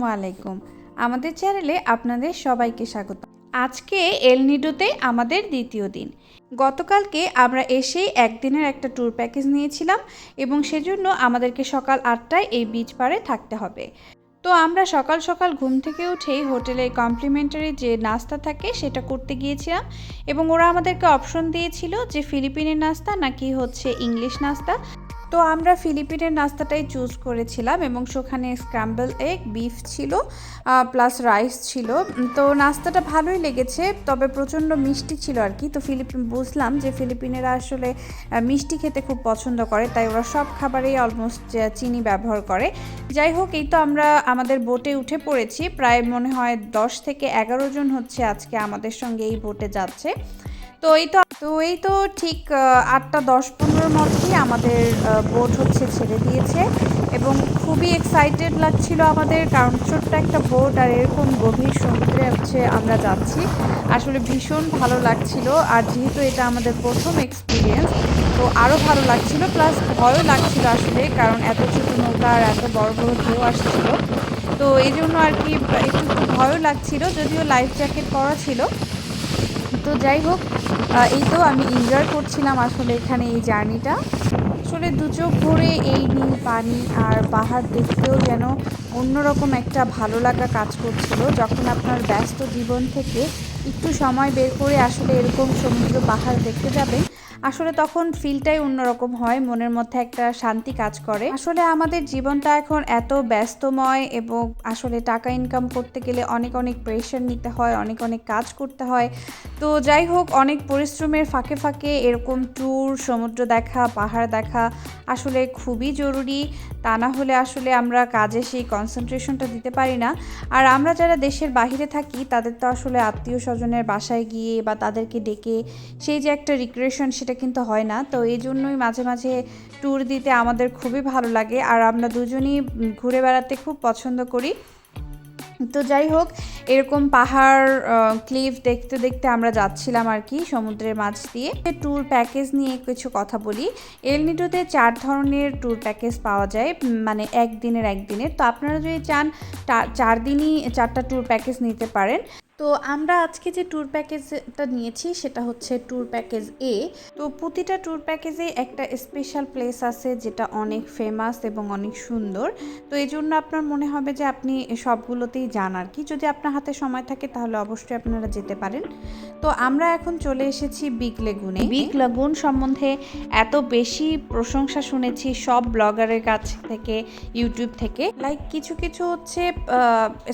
আসসালামু আলাইকুম। আমাদের চ্যানেলে আপনাদের সবাইকে স্বাগত। আজকে এলনিডোতে আমাদের দ্বিতীয় দিন। গতকালকে আমরা এসেই একদিনের একটা ট্যুর প্যাকেজ নিয়েছিলাম এবং সেজন্য আমাদেরকে সকাল ৮টায় এই বিচ পাড়ে থাকতে হবে। তো আমরা সকাল সকাল ঘুম থেকে উঠেই হোটেলে কমপ্লিমেন্টারি যে নাস্তা থাকে সেটা করতে গিয়েছিলাম এবং ওরা আমাদেরকে অপশন দিয়েছিল যে ফিলিপিনের নাস্তা নাকি হচ্ছে ইংলিশ নাস্তা। তো আমরা ফিলিপিনের নাস্তাটাই চুজ করেছিলাম এবং সেখানে স্ক্র্যাম্বল এগ, বিফ ছিল, প্লাস রাইস ছিল। তো নাস্তাটা ভালোই লেগেছে, তবে প্রচণ্ড মিষ্টি ছিল আর কি। তো বুঝলাম যে ফিলিপিনেরা আসলে মিষ্টি খেতে খুব পছন্দ করে, তাই ওরা সব খাবারেই অলমোস্ট চিনি ব্যবহার করে। যাই হোক, এই তো আমরা আমাদের বোটে উঠে পড়েছি। প্রায় মনে হয় 10 থেকে 11 জন হচ্ছে আজকে আমাদের সঙ্গে এই বোটে যাচ্ছে। তো এই তো ঠিক 8টা 10-15 মধ্যেই আমাদের বোট হচ্ছে ছেড়ে দিয়েছে এবং খুবই এক্সাইটেড লাগছিল আমাদের, কারণ ছোট্ট একটা বোট আর এরকম গভীর সমুদ্রে হচ্ছে আমরা যাচ্ছি। আসলে ভীষণ ভালো লাগছিল, আর যেহেতু এটা আমাদের প্রথম এক্সপিরিয়েন্স তো আরও ভালো লাগছিল, প্লাস ভয়ও লাগছিল আসলে, কারণ এত ছোট নৌকা আর এত বড় বড় ঢেউ আসছিল। তো এই জন্য আর কি একটু ভয়ও লাগছিল, যদিও লাইফ জ্যাকেট পরা ছিল। তো যাই হোক, এই তো আমি এনজয় করছিলাম আসলে এখানে এই জার্নিটা। আসলে দু চোখ ভরে এই নীল পানি আর পাহাড় দেখতেও যেন অন্যরকম একটা ভালো লাগা কাজ করছিল। যখন আপনার ব্যস্ত জীবন থেকে একটু সময় বের করে আসলে এরকম সমুদ্র পাহাড় দেখতে যাবেন, আসলে তখন ফিলটাই অন্যরকম হয়, মনের মধ্যে একটা শান্তি কাজ করে। আসলে আমাদের জীবনটা এখন এত ব্যস্তময় এবং আসলে টাকা ইনকাম করতে গেলে অনেক অনেক প্রেশার নিতে হয়, অনেক অনেক কাজ করতে হয়। তো যাই হোক, অনেক পরিশ্রমের ফাঁকে ফাঁকে এরকম ট্যুর, সমুদ্র দেখা, পাহাড় দেখা আসলে খুবই জরুরি। তা না হলে আসলে আমরা কাজে সেই কনসেন্ট্রেশনটা দিতে পারি না। আর আমরা যারা দেশের বাইরে থাকি তাদের তো আসলে আত্মীয় স্বজনের বাসায় গিয়ে বা তাদেরকে ডেকে সেই যে একটা রিক্রিয়েশন, সেটা কিন্তু হয় না। তো এই জন্যই মাঝে মাঝে ট্যুর দিতে আমাদের খুবই ভালো লাগে, আর আমরা দুজনই ঘুরে বেড়াতে খুব পছন্দ করি। তো যাই হোক, এরকম পাহাড়, ক্লিফ দেখতে দেখতে আমরা যাচ্ছিলাম আর কি সমুদ্রের মাঝ দিয়ে। ট্যুর প্যাকেজ নিয়ে কিছু কথা বলি। এলনিডোতে 4 ধরনের ট্যুর প্যাকেজ পাওয়া যায়, মানে একদিনের। তো আপনারা যদি চান 4 দিনই 4টা ট্যুর প্যাকেজ নিতে পারেন। তো আমরা আজকে যে ট্যুর প্যাকেজটা নিয়েছি সেটা হচ্ছে ট্যুর প্যাকেজ এ। তো প্রতিটা ট্যুর প্যাকেজে একটা স্পেশাল প্লেস আছে যেটা অনেক ফেমাস এবং অনেক সুন্দর। তো এই জন্য আপনার মনে হবে যে আপনি সবগুলোতেই যান আর কি। যদি আপনার হাতে সময় থাকে তাহলে অবশ্যই আপনারা যেতে পারেন। তো আমরা এখন চলে এসেছি বিগ লেগুনে। বিগ লেগুন সম্বন্ধে এত বেশি প্রশংসা শুনেছি সব ব্লগারের কাছ থেকে, ইউটিউব থেকে। লাইক কিছু কিছু হচ্ছে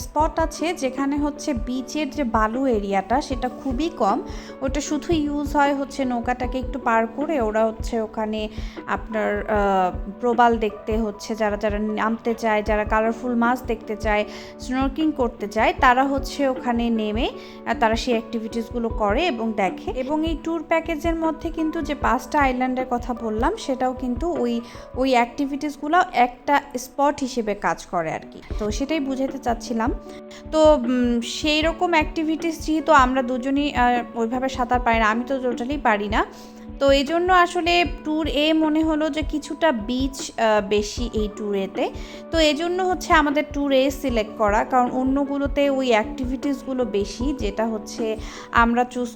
স্পট আছে যেখানে হচ্ছে বিচের যে বালু এরিয়াটা সেটা খুবই কম, ওটা শুধু ইউজ হয় হচ্ছে নৌকাটাকে একটু পার করে ওরা হচ্ছে ওখানে আপনার প্রবাল দেখতে হচ্ছে, যারা যারা নামতে চায়, যারা কালারফুল মাছ দেখতে চায়, স্নোর্কিং করতে চায়, তারা হচ্ছে ওখানে নেমে তারা সেই অ্যাক্টিভিটিসগুলো করে এবং দেখে। এবং এই ট্যুর প্যাকেজের মধ্যে কিন্তু যে 5টা আইল্যান্ডের কথা বললাম সেটাও কিন্তু ওই অ্যাক্টিভিটিসগুলো একটা স্পট হিসেবে কাজ করে আর কি। তো সেটাই বুঝাতে চাচ্ছিলাম। তো সেই রকম অ্যাক্টিভিটিস যেহেতু আমরা দুজনই ওইভাবে সাঁতার পারি না, আমি তো টোটালি পারি না, তো এই জন্য আসলে ট্যুর এ মনে হলো যে কিছুটা বিচ বেশি এই ট্যুর এতে। তো এই জন্য হচ্ছে আমাদের ট্যুর এ সিলেক্ট করা, কারণ অন্যগুলোতে ওই অ্যাক্টিভিটিসগুলো বেশি, যেটা হচ্ছে আমরা চুজ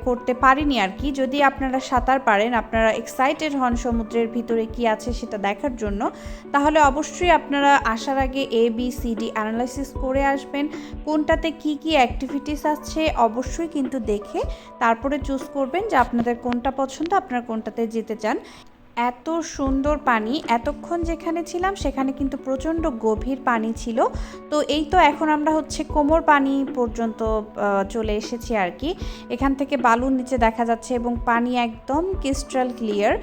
করতে পারিনি আর কি। যদি আপনারা সাঁতার পারেন, আপনারা এক্সাইটেড হন সমুদ্রের ভিতরে কি আছে সেটা দেখার জন্য, তাহলে অবশ্যই আপনারা আসার আগে ABCD অ্যানালাইসিস করে আসবেন, কোনটাতে কি কি অ্যাক্টিভিটিস আছে অবশ্যই কিন্তু দেখে তারপরে চুজ করবেন যে আপনাদের কোনটা পছন্দ, আপনারা কোনটাতে যেতে চান। এত সুন্দর পানি, এতক্ষণ যেখানে ছিলাম সেখানে কিন্তু প্রচণ্ড গভীর পানি ছিল। তো এই তো এখন আমরা হচ্ছে কোমর পানি পর্যন্ত চলে এসেছি আর কি। এখান থেকে বালুর নিচে দেখা যাচ্ছে এবং পানি একদম ক্রিস্টাল ক্লিয়ার।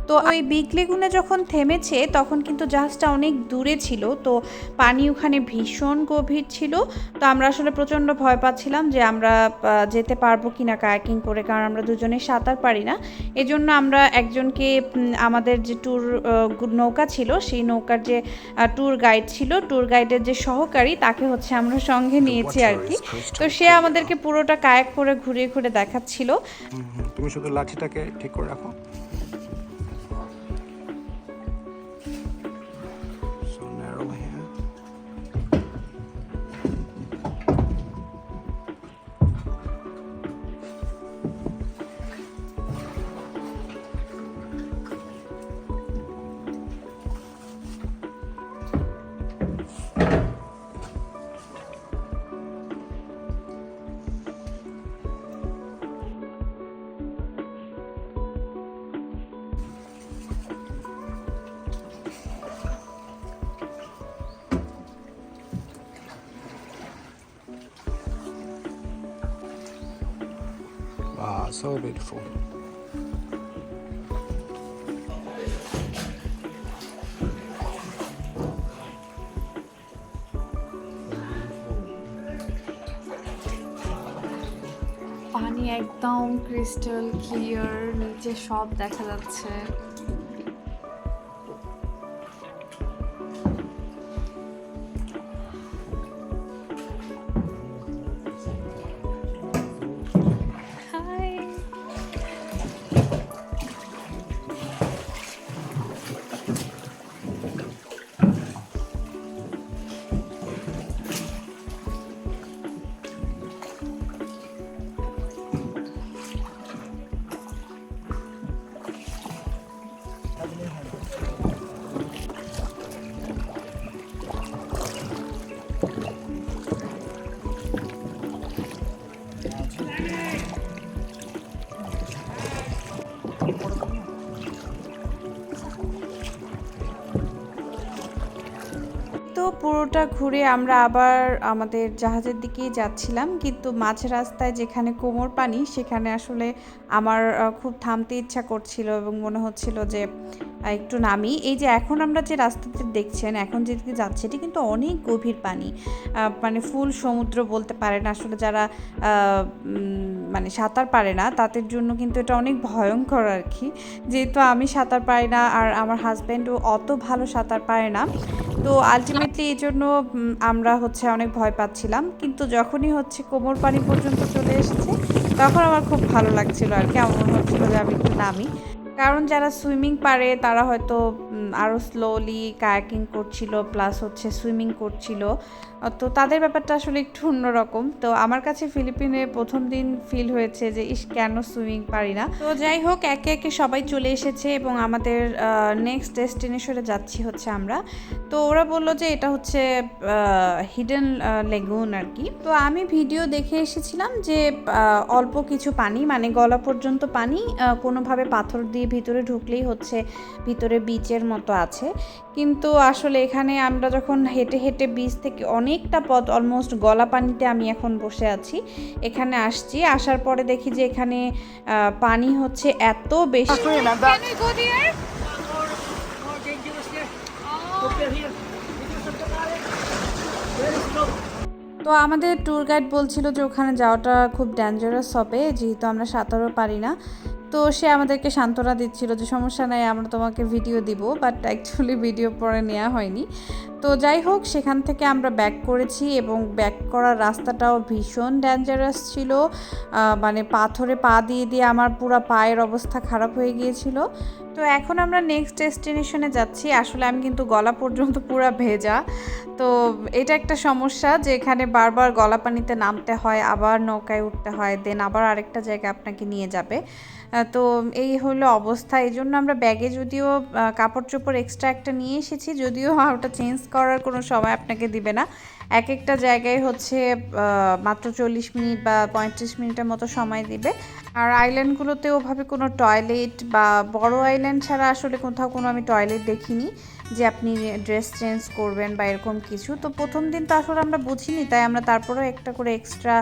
তো ওই বিগ লেগুনে যখন থেমেছে তখন কিন্তু জাহাজটা অনেক দূরে ছিল, তো পানি ওখানে ভীষণ গভীর ছিল। তো আমরা আসলে প্রচণ্ড ভয় পাচ্ছিলাম যে আমরা যেতে পারবো কিনা কায়াকিং করে, কারণ আমরা দুজনে সাঁতার পারি না। এজন্য আমরা একজনকে, আমাদের যে ট্যুর নৌকা ছিল সেই নৌকার যে ট্যুর গাইড ছিল, ট্যুর গাইডের যে সহকারী, তাকে হচ্ছে আমরা সঙ্গে নিয়েছি আর কি। তো সে আমাদেরকে পুরোটা কায়াক করে ঘুরিয়ে ঘুরে দেখাচ্ছিল। তুমি শুধু লাঠিটাকে ঠিক করে রাখো। So narrow here. So beautiful. পানি একদম ক্রিস্টাল ক্লিয়ার, নিচে সব দেখা যাচ্ছে। তো পুরোটা ঘুরে আমরা আবার আমাদের জাহাজের দিকেই যাচ্ছিলাম, কিন্তু মাঝ রাস্তায় যেখানে কোমর পানি সেখানে আসলে আমার খুব থামতে ইচ্ছা করছিল এবং মনে হচ্ছিল যে একটু নামি। এই যে এখন আমরা যে রাস্তাতে দেখছেন, এখন যেদিকে যাচ্ছে এটি কিন্তু অনেক গভীর পানি, মানে ফুল সমুদ্র বলতে পারেন। আসলে যারা মানে সাঁতার পারে না তাদের জন্য কিন্তু এটা অনেক ভয়ঙ্কর আর কি, যেহেতু আমি সাঁতার পারি না আর আমার হাজব্যান্ডও অত ভালো সাঁতার পারে না। তো আলটিমেটলি এই জন্য আমরা হচ্ছে অনেক ভয় পাচ্ছিলাম, কিন্তু যখনই হচ্ছে কোমর পানি পর্যন্ত চলে এসেছে তখন আমার খুব ভালো লাগছিল আর কি। আমার মনে হচ্ছিলো যে আমি একটু নামি, কারণ যারা সুইমিং পারে তারা হয়তো আরও স্লোলি কায়াকিং করছিল, প্লাস হচ্ছে সুইমিং করছিল। তো তাদের ব্যাপারটা আসলে একটু অন্যরকম। তো আমার কাছে ফিলিপিনে প্রথম দিন ফিল হয়েছে যে ইস, কেন সুইমিং পারি না। তো যাই হোক, একে একে সবাই চলে এসেছে এবং আমাদের নেক্সট ডেস্টিনেশনে যাচ্ছি হচ্ছে আমরা। তো ওরা বললো যে এটা হচ্ছে হিডেন লেগুন আর কি। তো আমি ভিডিও দেখে এসেছিলাম যে অল্প কিছু পানি, মানে গলা পর্যন্ত পানি, কোনোভাবে পাথর দিয়ে ভিতরে ঢুকলেই হচ্ছে ভিতরে বিচের মতো আছে। কিন্তু আসলে এখানে আমরা যখন হেঁটে হেঁটে বিচ থেকে অনেকটা পথ, অলমোস্ট গলা পানিতে আমি এখন বসে আছি, এখানে আসছি। আসার পরে দেখি যে এখানে পানি হচ্ছে এত বেশি। তো আমাদের ট্যুর গাইড বলছিল যে ওখানে যাওয়াটা খুব ডেঞ্জারাস হবে, যেহেতু আমরা সাঁতারও পারি না। তো সে আমাদেরকে সান্ত্বনা দিচ্ছিল যে সমস্যা নাই, আমরা তোমাকে ভিডিও দিব, বাট অ্যাকচুয়ালি ভিডিও পরে নেওয়া হয়নি। তো যাই হোক, সেখান থেকে আমরা ব্যাক করেছি এবং ব্যাক করার রাস্তাটাও ভীষণ ডেঞ্জারাস ছিল। মানে পাথরে পা দিয়ে দিয়ে আমার পুরো পায়ের অবস্থা খারাপ হয়ে গিয়েছিল। তো এখন আমরা নেক্সট ডেস্টিনেশনে যাচ্ছি। আসলে আমি কিন্তু গলা পর্যন্ত পুরো ভেজা। তো এটা একটা সমস্যা যে এখানে বারবার গলা পানিতে নামতে হয়, আবার নৌকায় উঠতে হয়, দেন আবার আরেকটা জায়গায় আপনাকে নিয়ে যাবে। তো এই হলো অবস্থা। এই জন্য আমরা ব্যাগে যদিও কাপড় চোপড় এক্সট্রা একটা নিয়ে এসেছি, যদিও ওটা চেঞ্জ করার কোনো সময় আপনাকে দিবে না। এক একটা জায়গায় হচ্ছে মাত্র 40 মিনিট বা 35 মিনিটের মতো সময় দিবে। আর আইল্যান্ডগুলোতে ওভাবে কোনো টয়লেট বা বড় আইল্যান্ড ছাড়া আসলে কোথাও কোনো আমি টয়লেট দেখিনি যে আপনি ড্রেস চেঞ্জ করবেন বা এরকম কিছু। তো প্রথম দিন তো আসলে আমরা বুঝিনি, তাই আমরা তারপরেও একটা করে এক্সট্রা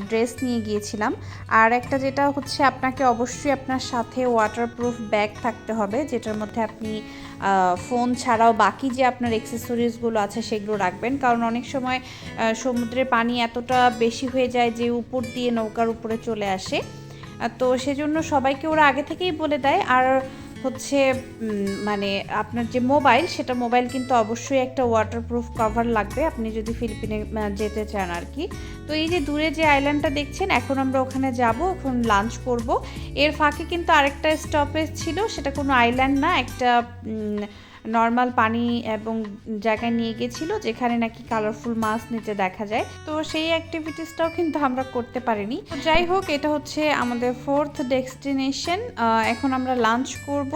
ড্রেস নিয়ে গিয়েছিলাম। আর একটা যেটা হচ্ছে, আপনাকে অবশ্যই আপনার সাথে ওয়াটারপ্রুফ ব্যাগ থাকতে হবে, যেটার মধ্যে আপনি ফোন ছাড়াও বাকি যে আপনার অ্যাক্সেসরিজগুলো আছে সেগুলো রাখবেন। কারণ অনেক সময় সমুদ্রের পানি এতটা বেশি হয়ে যায় যে উপর দিয়ে নৌকার উপরে চলে আসে। তো সেজন্য সবাইকে ওরা আগে থেকেই বলে দেয়। আর হচ্ছে মানে আপনার যে মোবাইল, সেটা মোবাইল কিন্তু অবশ্যই একটা ওয়াটারপ্রুফ কভার লাগবে আপনি যদি ফিলিপিনে যেতে চান আর কি। তো এই যে দূরে যে আইল্যান্ডটা দেখছেন, এখন আমরা ওখানে যাব, এখন লাঞ্চ করব। এর ফাঁকে কিন্তু আরেকটা স্টপেজ ছিল, সেটা কোনো আইল্যান্ড না, একটা নর্মাল পানি এবং জায়গায় নিয়ে গেছিলো যেখানে নাকি কালারফুল মাছ নিচে দেখা যায়। তো সেই অ্যাক্টিভিটিসটাও কিন্তু আমরা করতে পারিনি। তো যাই হোক, এটা হচ্ছে আমাদের 4th ডেস্টিনেশন। এখন আমরা লাঞ্চ করব।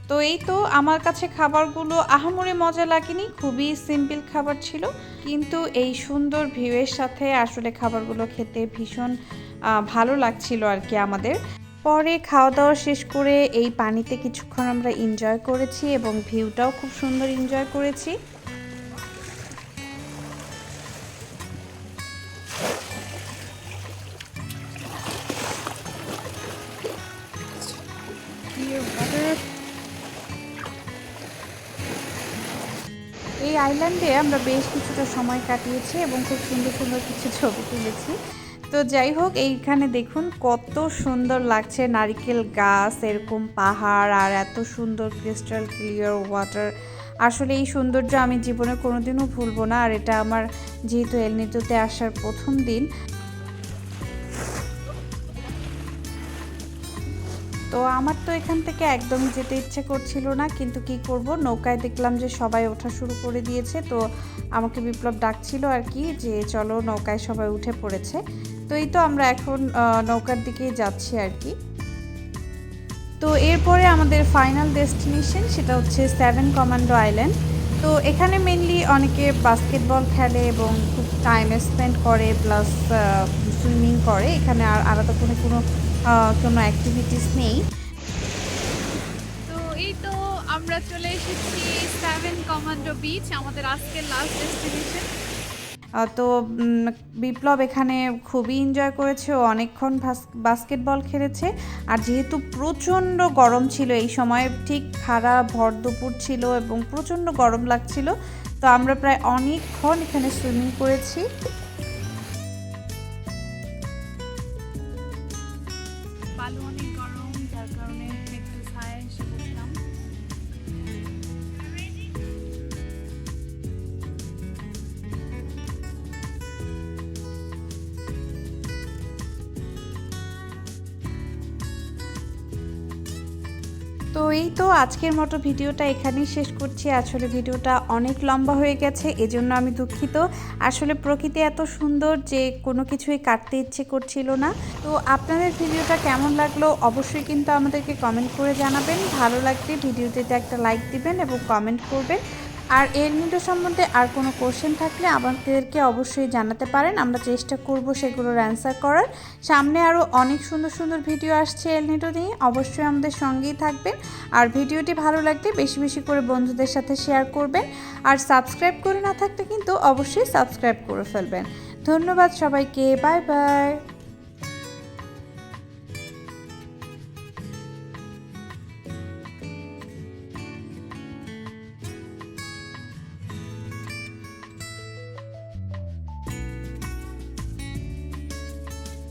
তো এই তো, আমার কাছে খাবারগুলো আহামরি মজা লাগেনি, খুবই সিম্পল খাবার ছিল, কিন্তু এই সুন্দর ভিউয়ের সাথে আসলে খাবারগুলো খেতে ভীষণ ভালো লাগছিল আর কি আমাদের। পরে খাওয়া দাওয়া শেষ করে এই পানিতে কিছুক্ষণ আমরা এনজয় করেছি এবং ভিউটাও খুব সুন্দর এনজয় করেছি। clear water. এই আইল্যান্ডে আমরা বেশ কিছুটা সময় কাটিয়েছি এবং খুব সুন্দর সুন্দর কিছু ছবি তুলেছি। তো যাই হোক, এইখানে দেখুন কত সুন্দর লাগছে, নারিকেল গাছ, এরকম পাহাড় আর এত সুন্দর ক্রিস্টাল ক্লিয়ার ওয়াটার। আসলে এই সৌন্দর্য আমি জীবনে কোনোদিনও ভুলবো না। আর এটা আমার যেহেতু এলনিডোতে আসার প্রথম দিন, তো আমার তো এখান থেকে একদমই যেতে ইচ্ছে করছিল না, কিন্তু কি করব, নৌকায় দেখলাম যে সবাই ওঠা শুরু করে দিয়েছে। তো আমাকে বিপ্লব ডাকছিল আর কি, যে চলো নৌকায় সবাই উঠে পড়েছে। তো এই তো আমরা এখন নৌকার দিকেই যাচ্ছি আর কি। তো এরপরে আমাদের ফাইনাল ডেস্টিনেশন সেটা হচ্ছে 7 কমান্ডো আইল্যান্ড। তো এখানে মেনলি অনেকে বাস্কেটবল খেলে এবং খুব টাইম স্পেন্ড করে, প্লাস সুইমিং করে। এখানে আর আলাদা কোনো অ্যাক্টিভিটিস নেই। তো এই তো আমরা চলে এসেছি 7 কমান্ডো বিচ, আমাদের আজকের লাস্ট ডেস্টিনেশন। তো বিপ্লব এখানে খুবই এনজয় করেছে, ও অনেকক্ষণ বাস্কেটবল খেলেছে। আর যেহেতু প্রচণ্ড গরম ছিল এই সময়, ঠিক খারাপ ভর দুপুর ছিল এবং প্রচণ্ড গরম লাগছিল, তো আমরা প্রায় অনেকক্ষণ এখানে সুইমিং করেছি। বালু অনেক গরম, যার কারণে একটু ছায়া এসে বসলাম। তো এই তো আজকের মতো ভিডিওটা এখানেই শেষ করছি। আসলে ভিডিওটা অনেক লম্বা হয়ে গেছে, এজন্য আমি দুঃখিত। আসলে প্রকৃতি এত সুন্দর যে কোনো কিছুই কাটতে ইচ্ছে করছিল না। তো আপনাদের ভিডিওটা কেমন লাগলো অবশ্যই কিন্তু আমাদেরকে কমেন্ট করে জানাবেন। ভালো লাগলে ভিডিওটিতে একটা লাইক দিবেন এবং কমেন্ট করবেন। আর এলনিডো সম্বন্ধে আর কোনো কোশ্চেন থাকলে আমাদেরকে অবশ্যই জানাতে পারেন, আমরা চেষ্টা করব সেগুলোর অ্যান্সার করার। সামনে আরও অনেক সুন্দর সুন্দর ভিডিও আসছে এলনিডো নিয়ে, অবশ্যই আমাদের সঙ্গেই থাকবেন। আর ভিডিওটি ভালো লাগলে বেশি বেশি করে বন্ধুদের সাথে শেয়ার করবেন। আর সাবস্ক্রাইব করে না থাকলে কিন্তু অবশ্যই সাবস্ক্রাইব করে ফেলবেন। ধন্যবাদ সবাইকে, বাই বাই।